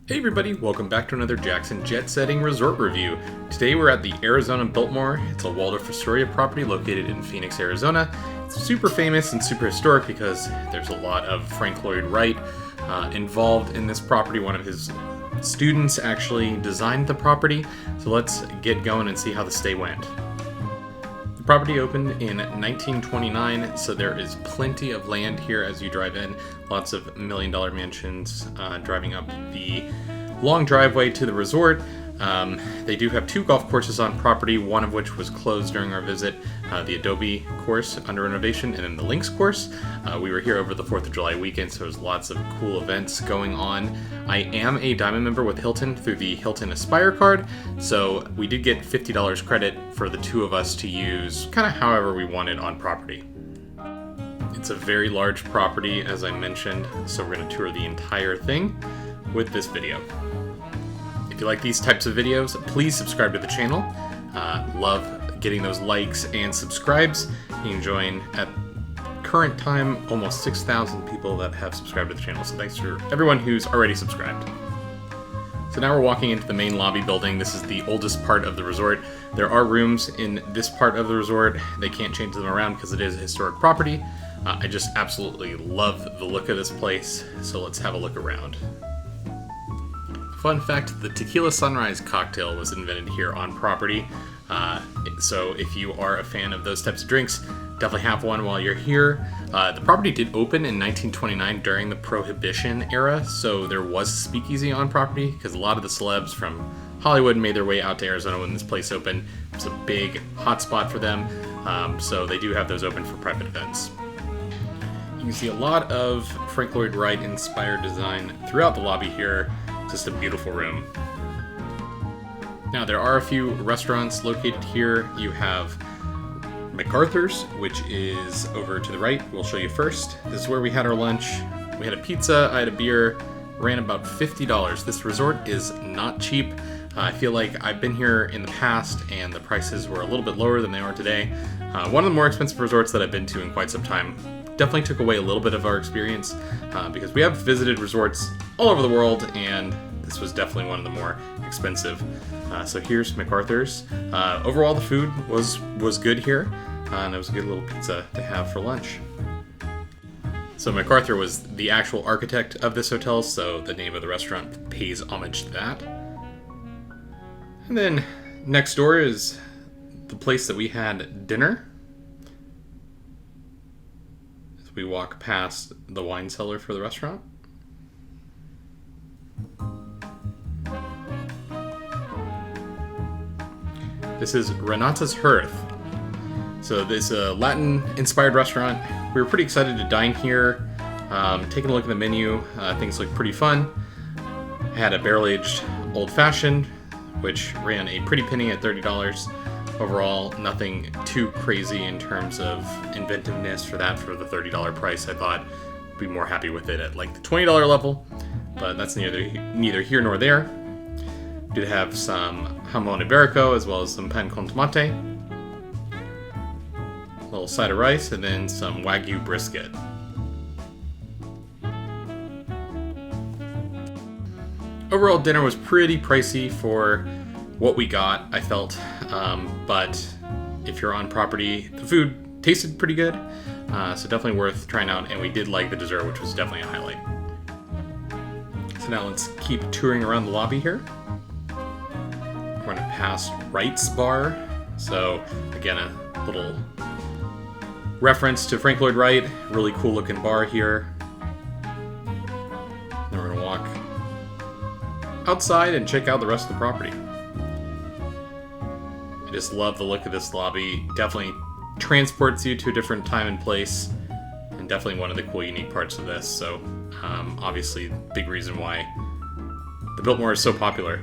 Hey everybody, welcome back to another Jackson Jet Setting Resort review. Today we're at the Arizona Biltmore. It's a Waldorf Astoria property located in Phoenix, Arizona. It's super famous and super historic because there's a lot of Frank Lloyd Wright involved in this property. One of his students actually designed the property. So let's get going and see how the stay went. The property opened in 1929, so there is plenty of land here as you drive in. Lots of million-dollar mansions driving up the long driveway to the resort. They do have two golf courses on property, one of which was closed during our visit, the Adobe course under renovation, and then the Links course. We were here over the 4th of July weekend, so there's lots of cool events going on. I am a Diamond member with Hilton through the Hilton Aspire card, so we did get $50 credit for the two of us to use kind of however we wanted on property. It's a very large property, as I mentioned, so we're going to tour the entire thing with this video. If you like these types of videos, please subscribe to the channel. Love getting those likes and subscribes. You can join at current time almost 6,000 people that have subscribed to the channel, so thanks for everyone who's already subscribed. So now we're walking into the main lobby building. This is the oldest part of the resort. There are rooms in this part of the resort. They can't change them around because it is a historic property. I just absolutely love the look of this place, so let's have a look around. Fun fact, the Tequila Sunrise cocktail was invented here on property. So if you are a fan of those types of drinks, definitely have one while you're here. The property did open in 1929 during the Prohibition era, so there was a speakeasy on property because a lot of the celebs from Hollywood made their way out to Arizona when this place opened. It's a big hotspot for them, so they do have those open for private events. You can see a lot of Frank Lloyd Wright inspired design throughout the lobby here. Just a beautiful room. Now there are a few restaurants located here. You have MacArthur's, which is over to the right. We'll show you first. This is where we had our lunch. We had a pizza, I had a beer, ran about $50. This resort is not cheap. I feel like I've been here in the past and the prices were a little bit lower than they are today. One of the more expensive resorts that I've been to in quite some time. Definitely took away a little bit of our experience because we have visited resorts all over the world and this was definitely one of the more expensive. So here's MacArthur's. Overall the food was good here and it was a good little pizza to have for lunch. So MacArthur was the actual architect of this hotel, so the name of the restaurant pays homage to that. And then next door is the place that we had dinner. We walk past the wine cellar for the restaurant. This is Renata's Hearth. So this is a Latin-inspired restaurant. We were pretty excited to dine here. Taking a look at the menu, things look pretty fun. I had a barrel-aged old-fashioned, which ran a pretty penny at $30. Overall, nothing too crazy in terms of inventiveness for the $30 price. I thought I'd be more happy with it at like the $20 level, but that's neither here nor there. We did have some jamon iberico as well as some pan con tomate, a little side of rice, and then some Wagyu brisket. Overall, dinner was pretty pricey for what we got, I felt, but if you're on property, the food tasted pretty good, so definitely worth trying out, and we did like the dessert, which was definitely a highlight. So now let's keep touring around the lobby here. We're going to pass Wright's Bar, so again, a little reference to Frank Lloyd Wright, really cool looking bar here. Then we're going to walk outside and check out the rest of the property. I just love the look of this lobby. Definitely transports you to a different time and place, and definitely one of the cool, unique parts of this. So, obviously, big reason why the Biltmore is so popular.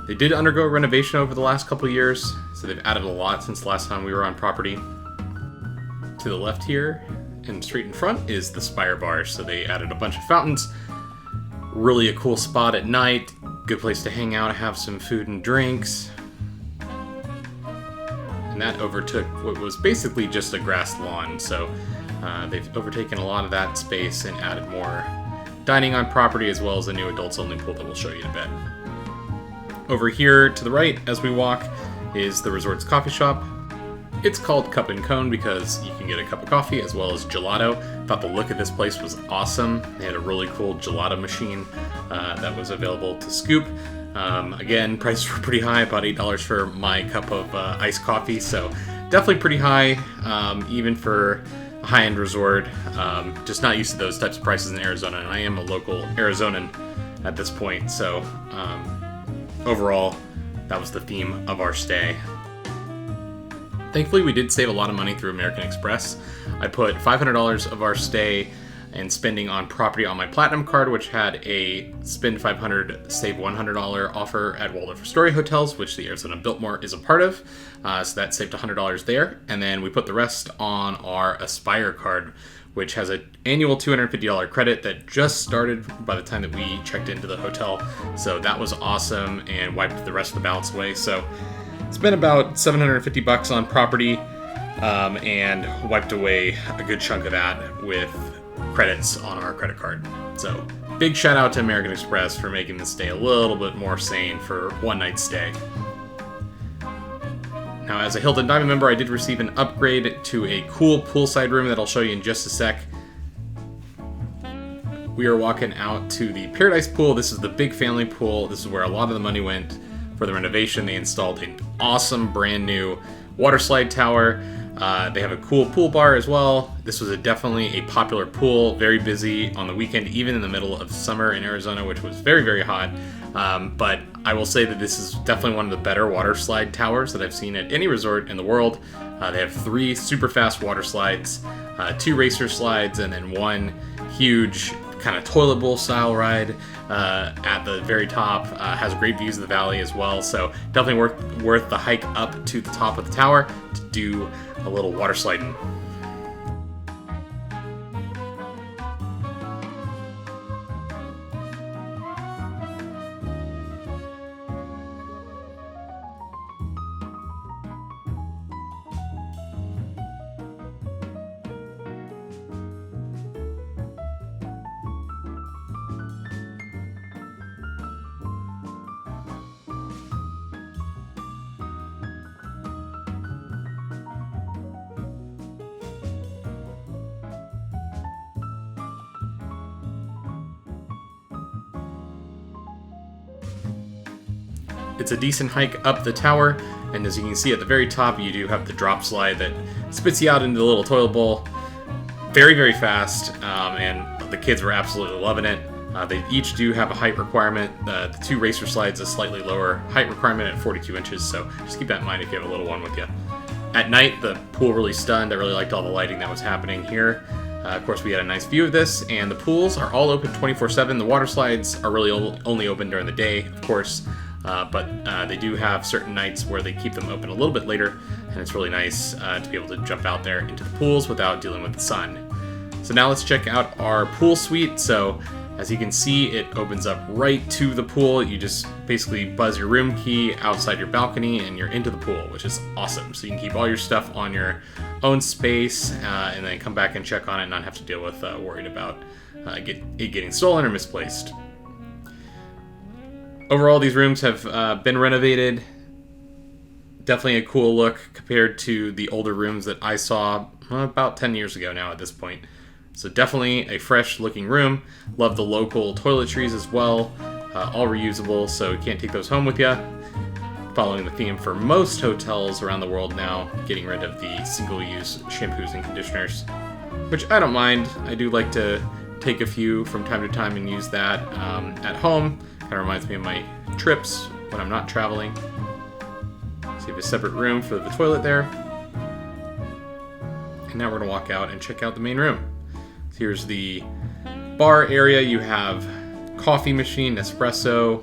They did undergo renovation over the last couple of years, so they've added a lot since the last time we were on property. To the left here, and straight in front, is the Spire Bar. So they added a bunch of fountains. Really a cool spot at night. Good place to hang out, have some food and drinks. And that overtook what was basically just a grass lawn, so they've overtaken a lot of that space and added more dining on property, as well as a new adults only pool that we'll show you in a bit. Over here to the right as we walk is the resort's coffee shop. It's called Cup and Cone because you can get a cup of coffee as well as gelato. Thought the look of this place was awesome. They had a really cool gelato machine that was available to scoop. Again, prices were pretty high, about $8 for my cup of iced coffee, so definitely pretty high, even for a high-end resort. Just not used to those types of prices in Arizona, and I am a local Arizonan at this point, so overall, that was the theme of our stay. Thankfully, we did save a lot of money through American Express. I put $500 of our stay and spending on property on my Platinum card, which had a spend $500, save $100 offer at Waldorf Astoria hotels, which the Arizona Biltmore is a part of. So that saved $100 there. And then we put the rest on our Aspire card, which has an annual $250 credit that just started by the time that we checked into the hotel. So that was awesome and wiped the rest of the balance away. So spent about $750 on property and wiped away a good chunk of that with credits on our credit card. So big shout out to American Express for making this stay a little bit more sane for one night stay. Now, as a Hilton Diamond member, I did receive an upgrade to a cool poolside room that I'll show you in just a sec. We are walking out to the Paradise Pool. This is the big family pool. This is where a lot of the money went for the renovation. They installed an awesome brand new Waterslide tower. They have a cool pool bar as well. This was definitely a popular pool, very busy on the weekend, even in the middle of summer in Arizona, which was very, very hot. But I will say that this is definitely one of the better water slide towers that I've seen at any resort in the world. They have 3 super fast water slides, 2 racer slides, and then 1 huge kind of toilet bowl style ride at the very top. Has great views of the valley as well, so definitely worth the hike up to the top of the tower to do a little water sliding. It's a decent hike up the tower, and as you can see at the very top, you do have the drop slide that spits you out into the little toilet bowl. Very, very fast, and the kids were absolutely loving it. They each do have a height requirement. The 2 racer slides a slightly lower height requirement at 42 inches, so just keep that in mind if you have a little one with you. At night, the pool really stunned. I really liked all the lighting that was happening here. Of course, we had a nice view of this, and the pools are all open 24/7. The water slides are really only open during the day, of course. But they do have certain nights where they keep them open a little bit later, and it's really nice to be able to jump out there into the pools without dealing with the sun. So now let's check out our pool suite. So as you can see, it opens up right to the pool. You just basically buzz your room key outside your balcony and you're into the pool, which is awesome. So you can keep all your stuff on your own space and then come back and check on it and not have to deal with worried about it getting stolen or misplaced. Overall, these rooms have been renovated. Definitely a cool look compared to the older rooms that I saw about 10 years ago now at this point. So definitely a fresh looking room. Love the local toiletries as well. All reusable, so you can't take those home with you. Following the theme for most hotels around the world now, getting rid of the single-use shampoos and conditioners, which I don't mind. I do like to take a few from time to time and use that at home. Kind of reminds me of my trips when I'm not traveling. So you have a separate room for the toilet there. And now we're going to walk out and check out the main room. So here's the bar area. You have coffee machine, espresso,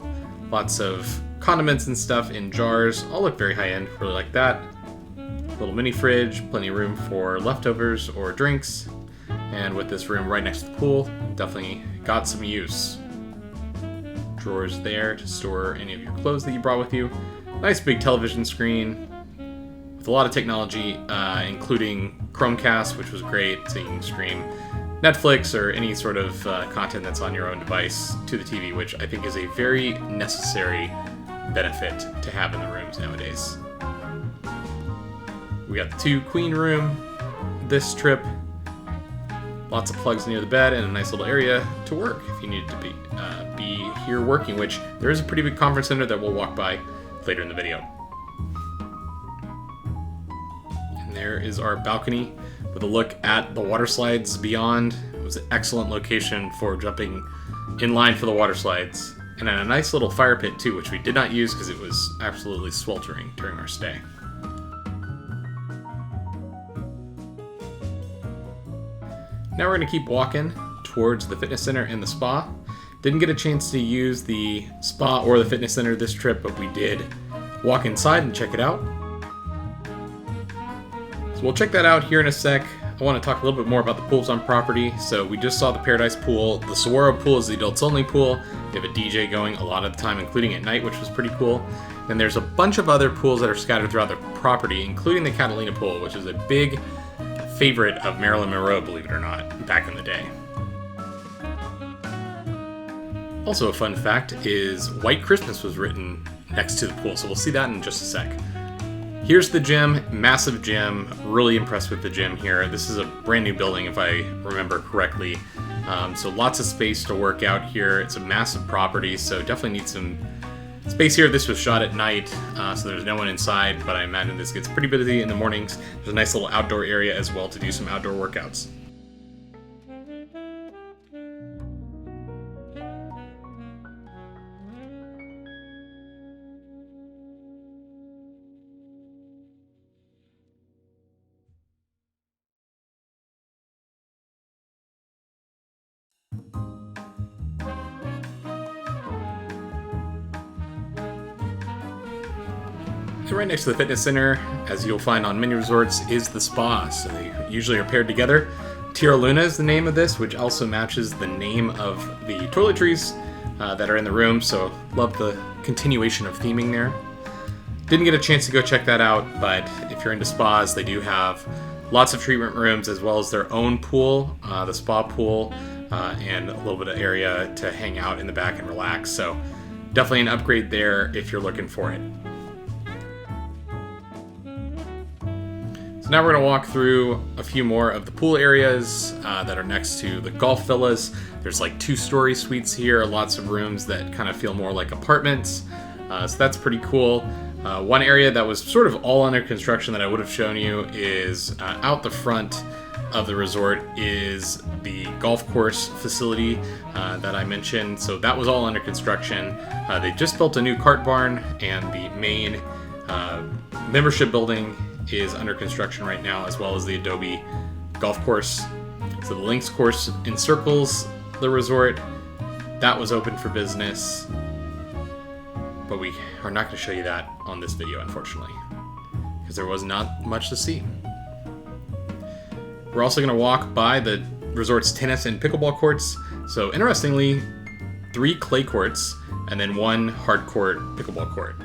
lots of condiments and stuff in jars. All look very high-end. Really like that. Little mini fridge, plenty of room for leftovers or drinks. And with this room right next to the pool, definitely got some use. Drawers there to store any of your clothes that you brought with you. Nice big television screen with a lot of technology, including Chromecast, which was great, so you can stream Netflix or any sort of content that's on your own device to the TV, which I think is a very necessary benefit to have in the rooms nowadays. We got the 2 queen room this trip. Lots of plugs near the bed and a nice little area to work if you needed to be here working, which there is a pretty big conference center that we'll walk by later in the video. And there is our balcony with a look at the water slides beyond. It was an excellent location for jumping in line for the water slides. And a nice little fire pit too, which we did not use because it was absolutely sweltering during our stay. Now we're going to keep walking towards the fitness center and the spa. Didn't get a chance to use the spa or the fitness center this trip, but we did walk inside and check it out. So we'll check that out here in a sec. I want to talk a little bit more about the pools on property. So we just saw the Paradise Pool. The Saguaro Pool is the adults only pool. They have a DJ going a lot of the time, including at night, which was pretty cool. And there's a bunch of other pools that are scattered throughout the property, including the Catalina Pool, which is a big favorite of Marilyn Monroe, believe it or not, back in the day. Also a fun fact is White Christmas was written next to the pool, so we'll see that in just a sec. Here's the gym, massive gym, really impressed with the gym here. This is a brand new building if I remember correctly, so lots of space to work out here. It's a massive property, so definitely need some space here. This was shot at night, so there's no one inside, but I imagine this gets pretty busy in the mornings. There's a nice little outdoor area as well to do some outdoor workouts. So right next to the fitness center, as you'll find on many resorts, is the spa. So they usually are paired together. Tierra Luna is the name of this, which also matches the name of the toiletries that are in the room. So love the continuation of theming there. Didn't get a chance to go check that out, but if you're into spas, they do have lots of treatment rooms as well as their own pool, the spa pool, and a little bit of area to hang out in the back and relax. So definitely an upgrade there if you're looking for it. So now we're going to walk through a few more of the pool areas that are next to the golf villas. There's like 2-story suites here, lots of rooms that kind of feel more like apartments. So that's pretty cool. One area that was sort of all under construction that I would have shown you is out the front of the resort is the golf course facility that I mentioned. So that was all under construction. They just built a new cart barn, and the main membership building is under construction right now, as well as the Adobe golf course. So the links course encircles the resort. That was open for business, but we are not going to show you that on this video, unfortunately, because there was not much to see. We're also going to walk by the resort's tennis and pickleball courts. So interestingly, 3 clay courts and then 1 hard court pickleball court.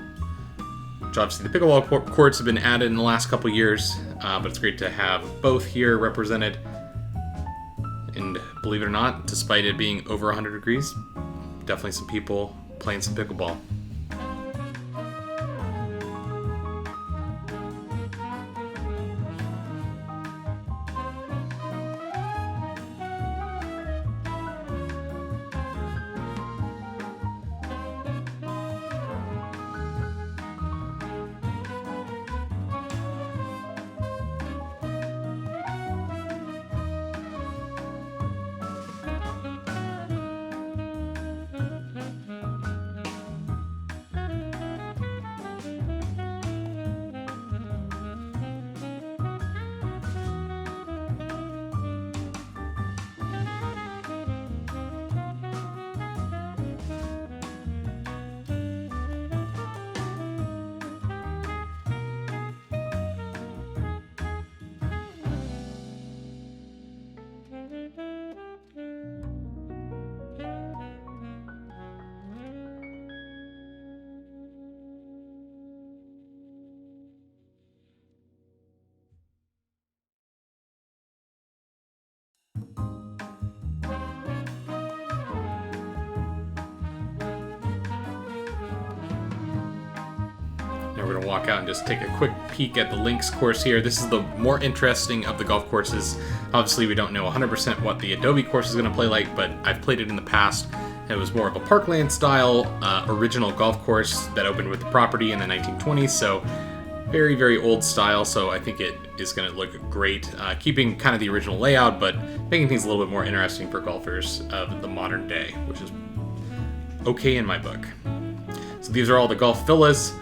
Which obviously the pickleball courts have been added in the last couple years, but it's great to have both here represented. And believe it or not, despite it being over 100 degrees, definitely some people playing some pickleball. we're going to walk out and just take a quick peek at the links course here. This is the more interesting of the golf courses. Obviously, we don't know 100% what the Adobe course is going to play like, but I've played it in the past. It was more of a parkland style original golf course that opened with the property in the 1920s, so very, very old style, so I think it is going to look great, keeping kind of the original layout, but making things a little bit more interesting for golfers of the modern day, which is okay in my book. So these are all the golf villas.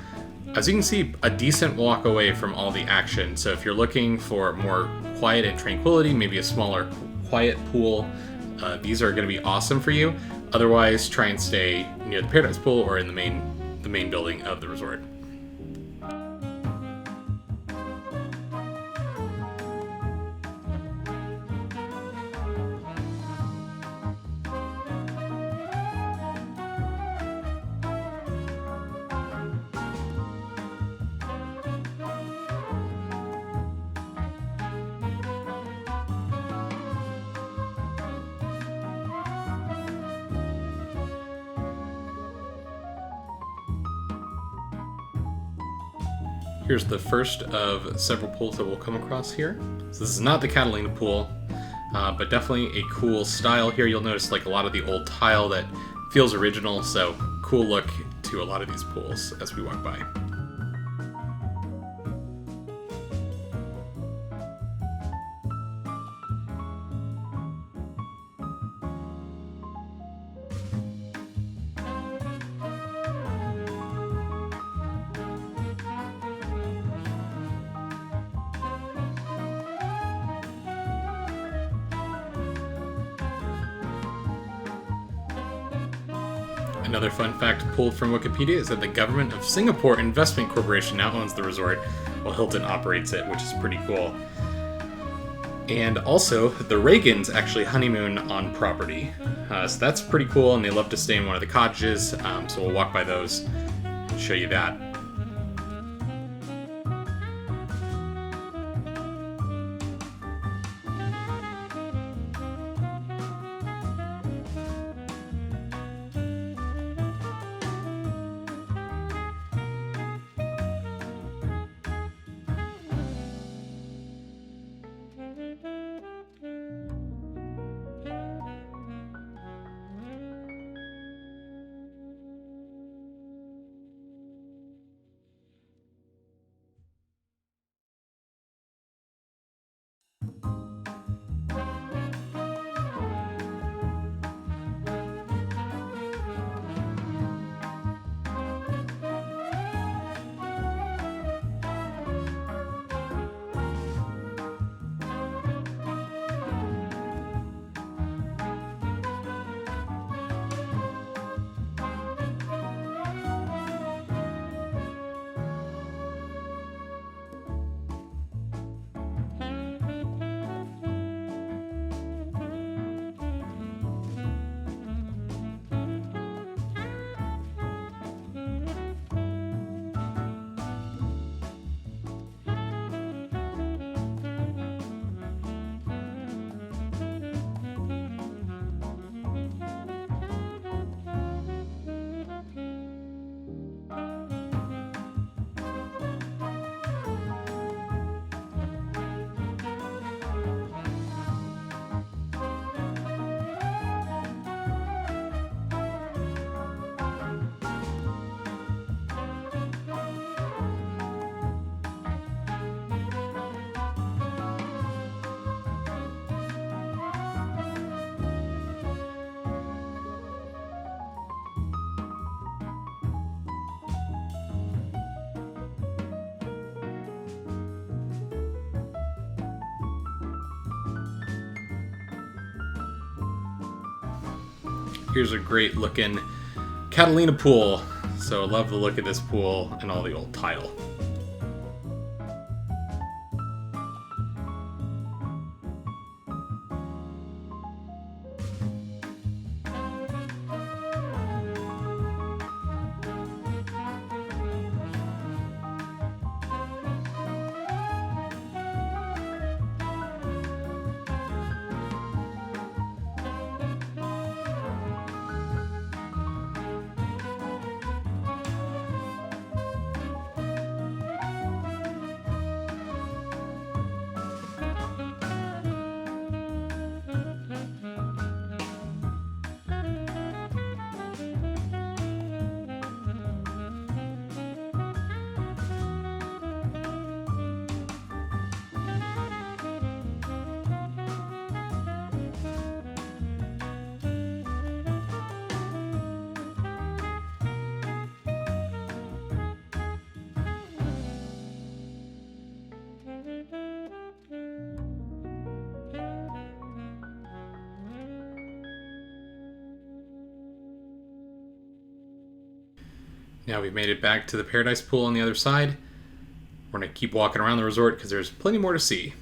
As you can see, a decent walk away from all the action, so if you're looking for more quiet and tranquility, maybe a smaller, quiet pool, these are going to be awesome for you. Otherwise, try and stay near the Paradise Pool or in the main building of the resort. Here's the first of several pools that we'll come across here. So this is not the Catalina pool, but definitely a cool style here. You'll notice like a lot of the old tile that feels original, so cool look to a lot of these pools as we walk by. Another fun fact pulled from Wikipedia is that the government of Singapore Investment Corporation now owns the resort, while Hilton operates it, which is pretty cool. And also, the Reagans actually honeymoon on property. So that's pretty cool, and they love to stay in one of the cottages, so we'll walk by those and show you that. Here's a great looking Catalina pool. So I love the look of this pool and all the old tile. Now we've made it back to the Paradise Pool on the other side. We're going to keep walking around the resort because there's plenty more to see.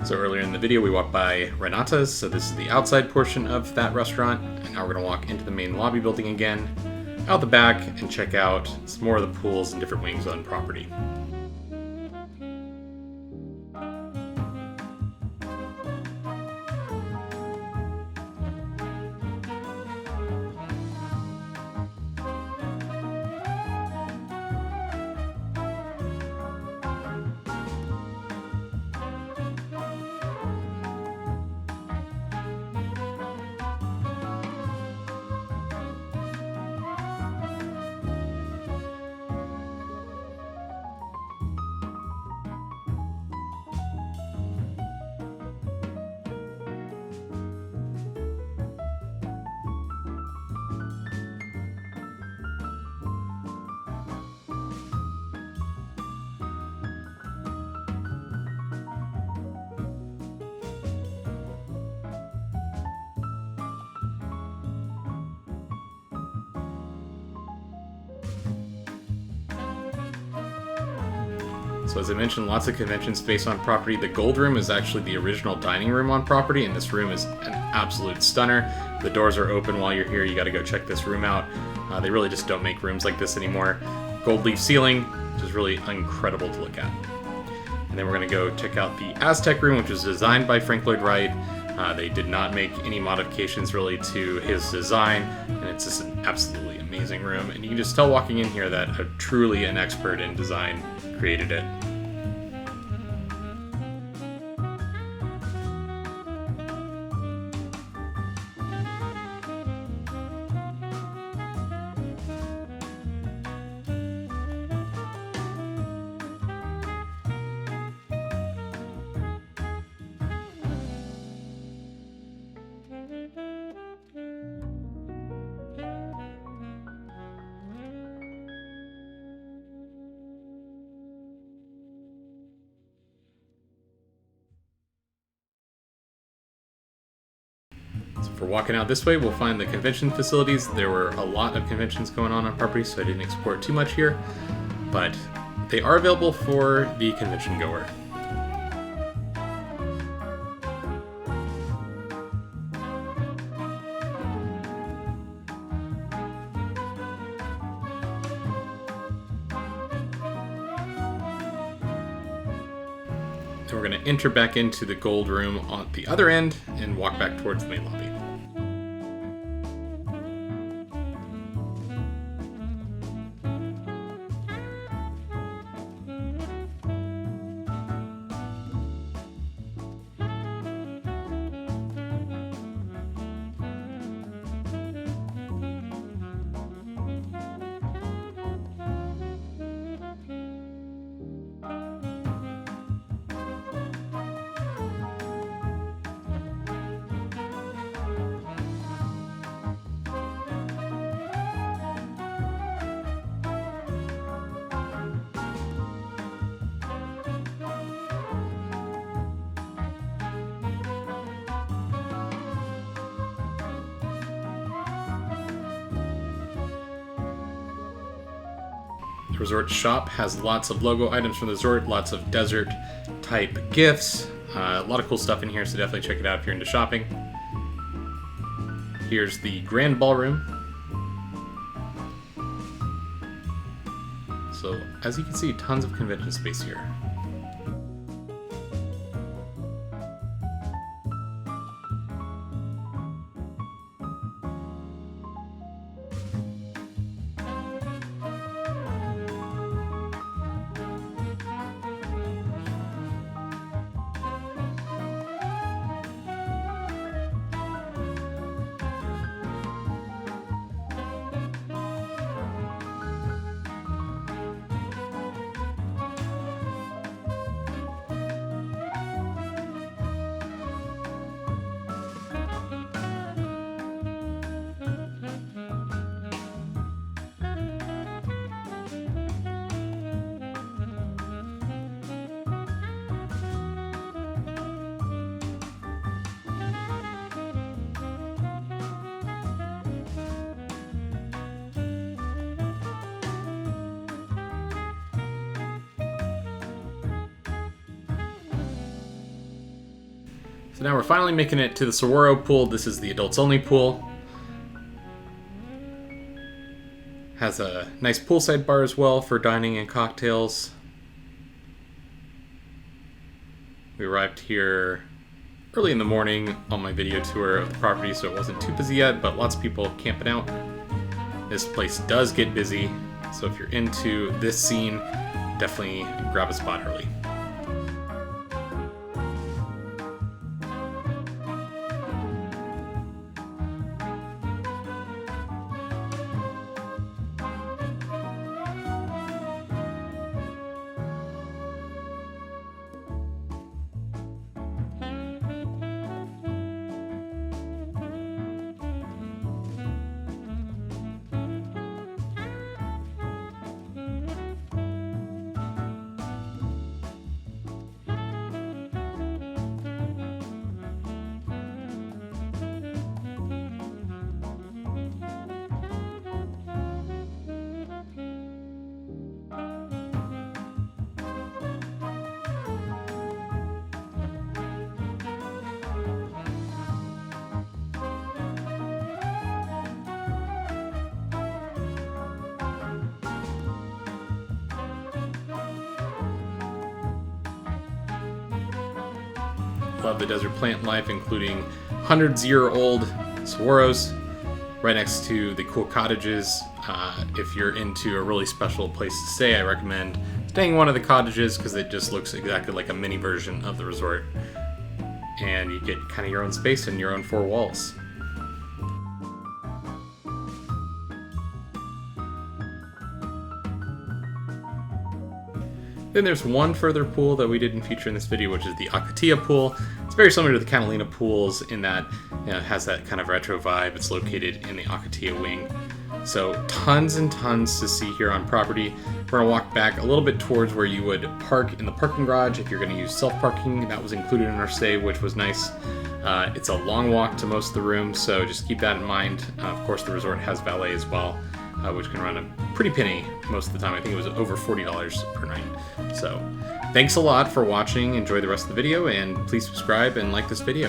So earlier in the video we walked by Renata's, so this is the outside portion of that restaurant, and now we're going to walk into the main lobby building again, out the back, and check out some more of the pools and different wings on property. So as I mentioned, lots of convention space on property. The Gold Room is actually the original dining room on property, and this room is an absolute stunner. The doors are open while you're here. You got to go check this room out. They really just don't make rooms like this anymore. Gold leaf ceiling, which is really incredible to look at. And then we're going to go check out the Aztec room, which was designed by Frank Lloyd Wright. They did not make any modifications really to his design, and it's just an absolutely amazing room. And you can just tell walking in here that truly an expert in design created it. So if we're walking out this way, we'll find the convention facilities. There were a lot of conventions going on property, so I didn't explore too much here, but they are available for the convention goer. Then we're going to enter back into the Gold Room on the other end and walk back towards the main lobby. The resort shop has lots of logo items from the resort, lots of desert type gifts, a lot of cool stuff in here, so definitely check it out if you're into shopping. Here's the Grand Ballroom. So as you can see, tons of convention space here. So now we're finally making it to the Saguaro pool. This is the adults only pool. Has a nice poolside bar as well for dining and cocktails. We arrived here early in the morning on my video tour of the property, so it wasn't too busy yet, but lots of people camping out. This place does get busy, so if you're into this scene, definitely grab a spot early. Love the desert plant life, including hundreds-year-old saguaros right next to the cool cottages. If you're into a really special place to stay, I recommend staying in one of the cottages because it just looks exactly like a mini version of the resort. And you get kind of your own space and your own four walls. Then there's one further pool that we didn't feature in this video, which is the Acatia pool. It's very similar to the Catalina pools in that it has that kind of retro vibe. It's located in the Acatia wing. So tons and tons to see here on property. We're gonna walk back a little bit towards where you would park in the parking garage if you're gonna use self-parking. That was included in our stay, which was nice. It's a long walk to most of the rooms, so just keep that in mind. Of course, the resort has valet as well, which can run a pretty penny most of the time. I think it was over $40 per night. So thanks a lot for watching. Enjoy the rest of the video, and please subscribe and like this video.